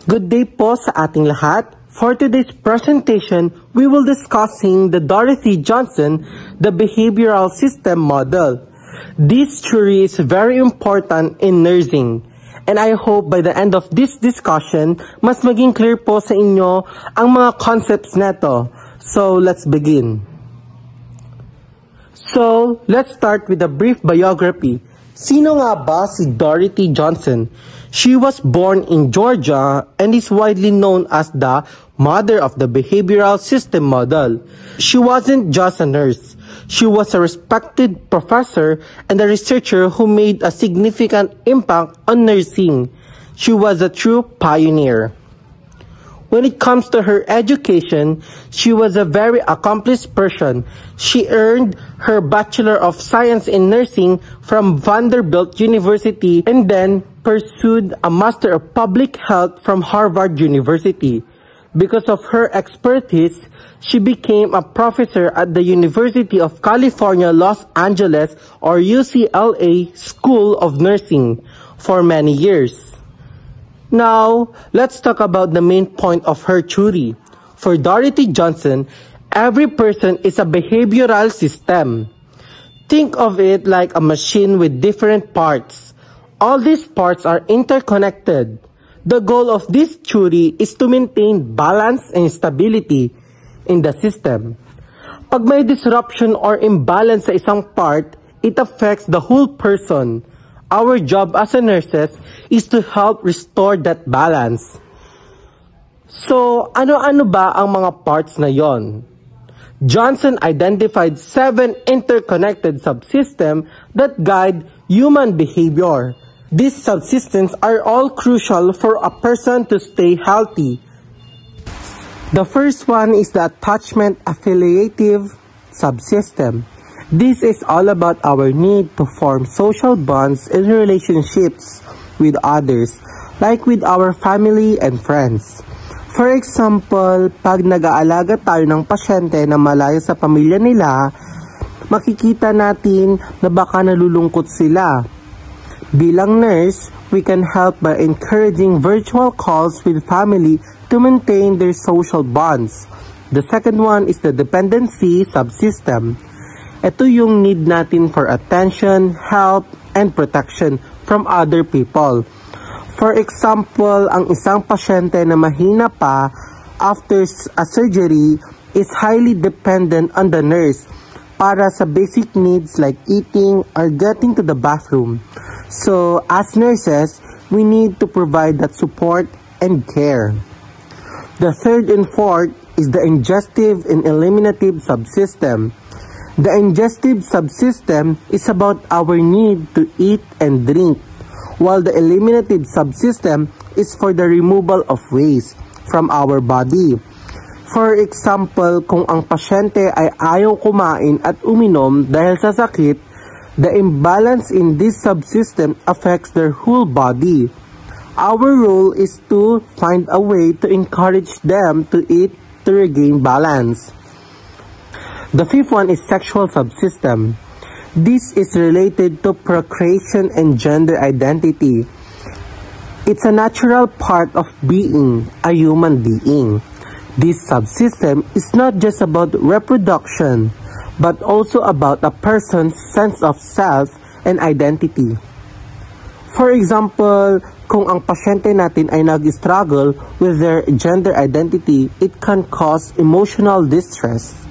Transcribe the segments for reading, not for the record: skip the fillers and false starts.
Good day po sa ating lahat. For today's presentation, we will discussing the Dorothy Johnson, the behavioral system model. This theory is very important in nursing. And I hope by the end of this discussion, mas maging clear po sa inyo ang mga concepts neto. So, let's begin. So, let's start with a brief biography. Sino nga ba si Dorothy Johnson? She was born in Georgia and is widely known as the mother of the behavioral system model. She wasn't just a nurse. She was a respected professor and a researcher who made a significant impact on nursing. She was a true pioneer. When it comes to her education, she was a very accomplished person. She earned her Bachelor of Science in Nursing from Vanderbilt University and then pursued a Master of Public Health from Harvard University. Because of her expertise, she became a professor at the University of California, Los Angeles, or UCLA School of Nursing for many years. Now, let's talk about the main point of her theory. For Dorothy Johnson, every person is a behavioral system. Think of it like a machine with different parts. All these parts are interconnected. The goal of this theory is to maintain balance and stability in the system. Pag may disruption or imbalance sa isang part, it affects the whole person. Our job as a nurses is to help restore that balance. So, ano-ano ba ang mga parts na yon? Johnson identified 7 interconnected subsystems that guide human behavior. These subsystems are all crucial for a person to stay healthy. The first one is the attachment affiliative subsystem. This is all about our need to form social bonds and relationships with others, like with our family and friends. For example, pag nag-aalaga tayo ng pasyente na malayo sa pamilya nila, makikita natin na baka nalulungkot sila. Bilang nurse, we can help by encouraging virtual calls with family to maintain their social bonds. The second one is the dependency subsystem. Ito yung need natin for attention, help, and protection from other people. For example, ang isang pasyente na mahina pa after a surgery is highly dependent on the nurse para sa basic needs like eating or getting to the bathroom. So, as nurses, we need to provide that support and care. The third and fourth is the ingestive and eliminative subsystem. The ingestive subsystem is about our need to eat and drink, while the eliminative subsystem is for the removal of waste from our body. For example, kung ang pasyente ay ayaw kumain at uminom dahil sa sakit, the imbalance in this subsystem affects their whole body. Our role is to find a way to encourage them to eat to regain balance. The fifth one is sexual subsystem. This is related to procreation and gender identity. It's a natural part of being a human being. This subsystem is not just about reproduction, but also about a person's sense of self and identity. For example, kung ang pasyente natin ay nag-struggle with their gender identity, it can cause emotional distress.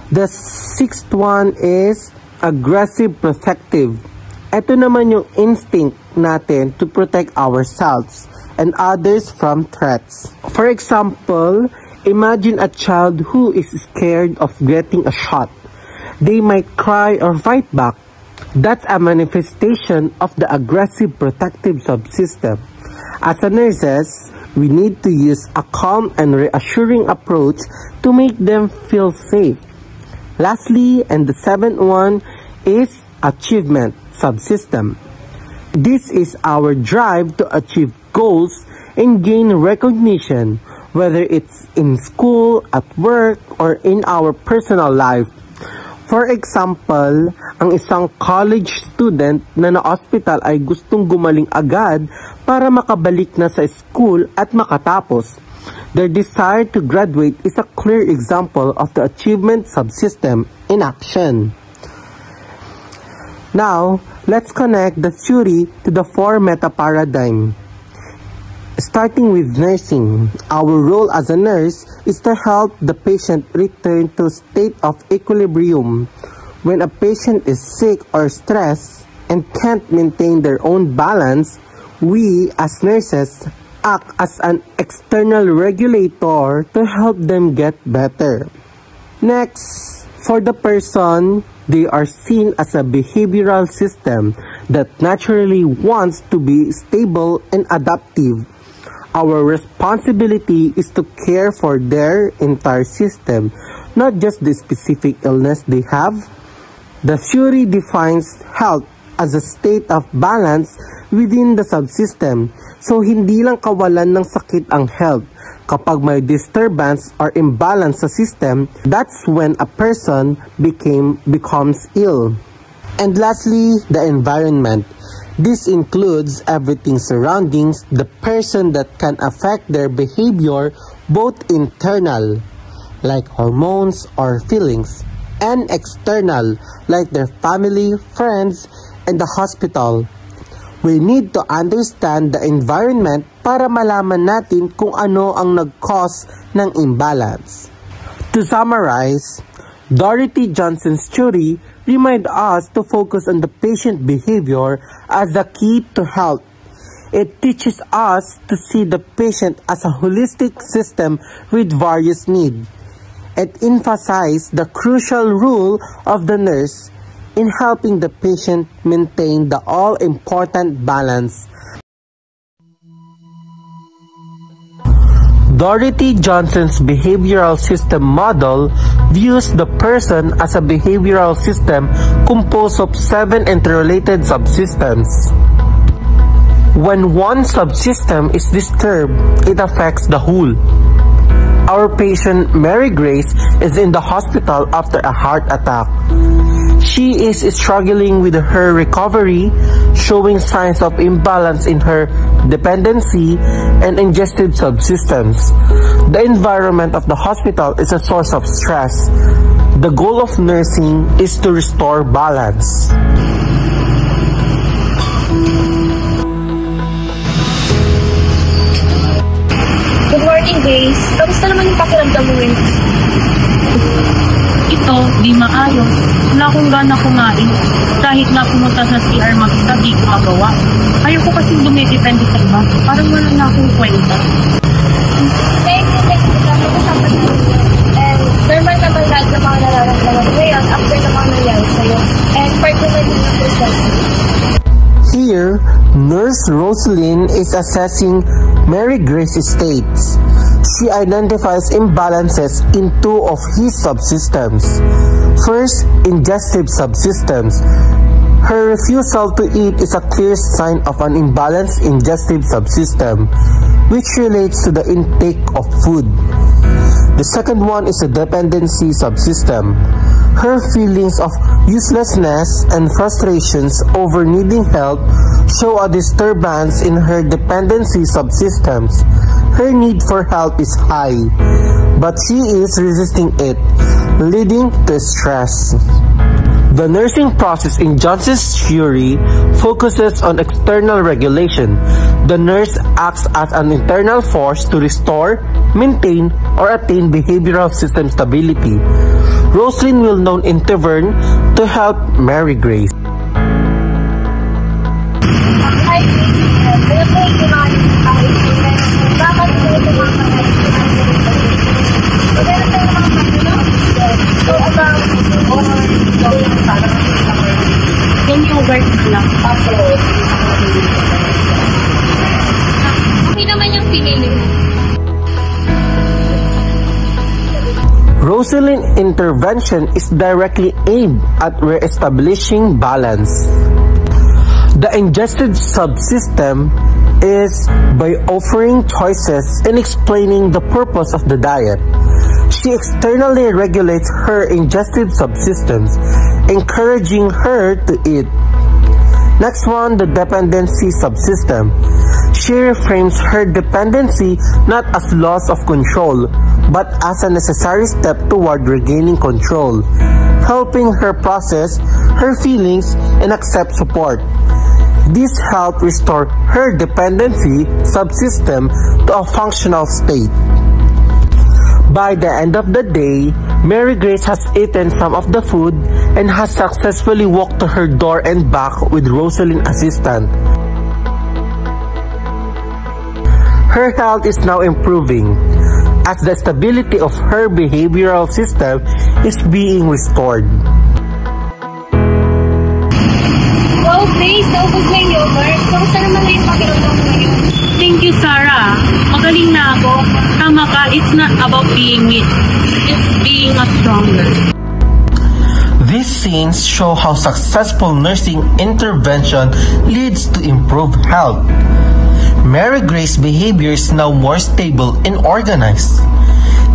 The sixth one is aggressive protective. Ito naman yung instinct natin to protect ourselves and others from threats. For example, imagine a child who is scared of getting a shot. They might cry or fight back. That's a manifestation of the aggressive protective subsystem. As a nurses, we need to use a calm and reassuring approach to make them feel safe. Lastly, and the seventh one is achievement subsystem. This is our drive to achieve goals and gain recognition, whether it's in school, at work, or in our personal life. For example, Ang isang college student na na-hospital ay gustong gumaling agad para makabalik na sa school at makatapos. Their desire to graduate is a clear example of the achievement subsystem in action. Now, let's connect the theory to the 4 meta-paradigm. Starting with nursing, our role as a nurse is to help the patient return to a state of equilibrium. When a patient is sick or stressed and can't maintain their own balance, we as nurses act as an external regulator to help them get better. Next, for the person, they are seen as a behavioral system that naturally wants to be stable and adaptive. Our responsibility is to care for their entire system, not just the specific illness they have. The theory defines health as a state of balance within the subsystem. So hindi lang kawalan ng sakit ang health. Kapag may disturbance or imbalance sa system, that's when a person becomes ill. And lastly, the environment. This includes everything surrounding the person that can affect their behavior, both internal, like hormones or feelings, and external, like their family, friends, and the hospital. We need to understand the environment para malaman natin kung ano ang nag-cause ng imbalance. To summarize, Dorothy Johnson's theory remind us to focus on the patient behavior as the key to health. It teaches us to see the patient as a holistic system with various needs. It emphasizes the crucial role of the nurse in helping the patient maintain the all-important balance. Dorothy Johnson's behavioral system model views the person as a behavioral system composed of 7 interrelated subsystems. When one subsystem is disturbed, it affects the whole. Our patient Mary Grace is in the hospital after a heart attack. She is struggling with her recovery, showing signs of imbalance in her dependency and ingestive subsystems. The environment of the hospital is a source of stress. The goal of nursing is to restore balance. Good morning, Grace. Kamusta naman yung pakiramdam mo ngayon? Ito, di maayos. Wala akong gana kumain. Kahit na pumunta sa CR mag-isa, di ko magawa. Ayaw ko kasing dumidepende sa iba. Parang wala na akong kwenta. Kaya yung mag-usapan natin. And normal naman lahat ng mga nararamdaman ngayon after ng mga nangyari sa'yo. And part naman yung process. Here, Nurse Rosalyn is assessing Mary Grace's states. She identifies imbalances in 2 of his subsystems. First, ingestive subsystems. Her refusal to eat is a clear sign of an imbalanced ingestive subsystem, which relates to the intake of food. The second one is the dependency subsystem. Her feelings of uselessness and frustrations over needing help show a disturbance in her dependency subsystems. Her need for help is high, but she is resisting it, leading to stress. The nursing process in Johnson's theory focuses on external regulation. The nurse acts as an internal force to restore, maintain, or attain behavioral system stability. Rosalyn will now intervene to help Mary Grace. Hi, Grace. Kaya po yung bakit po ito mga maganda tayo mga katulong? So, about Then yogurt na lang. okay naman yung pinili mo. Rosalyn's intervention is directly aimed at re-establishing balance. The ingestive subsystem is by offering choices and explaining the purpose of the diet. She externally regulates her ingestive subsystems encouraging her to eat. Next one, the dependency subsystem. She reframes her dependency not as loss of control, but as a necessary step toward regaining control, helping her process her feelings and accept support. This helped restore her dependency subsystem to a functional state. By the end of the day, Mary Grace has eaten some of the food and has successfully walked to her door and back with Rosalind assistant. Her health is now improving as the stability of her behavioral system is being restored. Wow, Grace, naubos na yung yogurt. Kamusta naman na yung pakiramdam mo ngayon? Thank you, Sarah. Magaling na ako. Tama ka, it's not about being weak. It's being a stronger. These scenes show how successful nursing intervention leads to improved health. Mary Grace's behavior is now more stable and organized.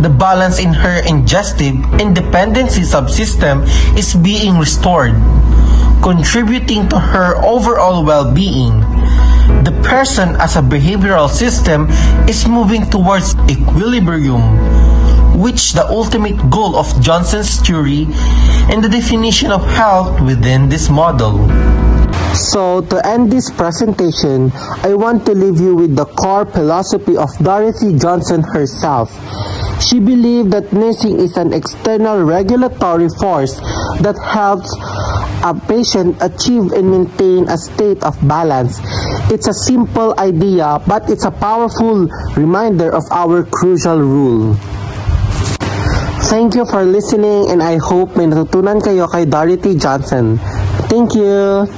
The balance in her ingestive and dependency subsystem is being restored, contributing to her overall well-being. The person as a behavioral system is moving towards equilibrium, which the ultimate goal of Johnson's theory and the definition of health within this model. So, to end this presentation, I want to leave you with the core philosophy of Dorothy Johnson herself. She believed that nursing is an external regulatory force that helps a patient achieve and maintain a state of balance. It's a simple idea, but it's a powerful reminder of our crucial rule. Thank you for listening, and I hope may natutunan kayo kay Dorothy Johnson. Thank you!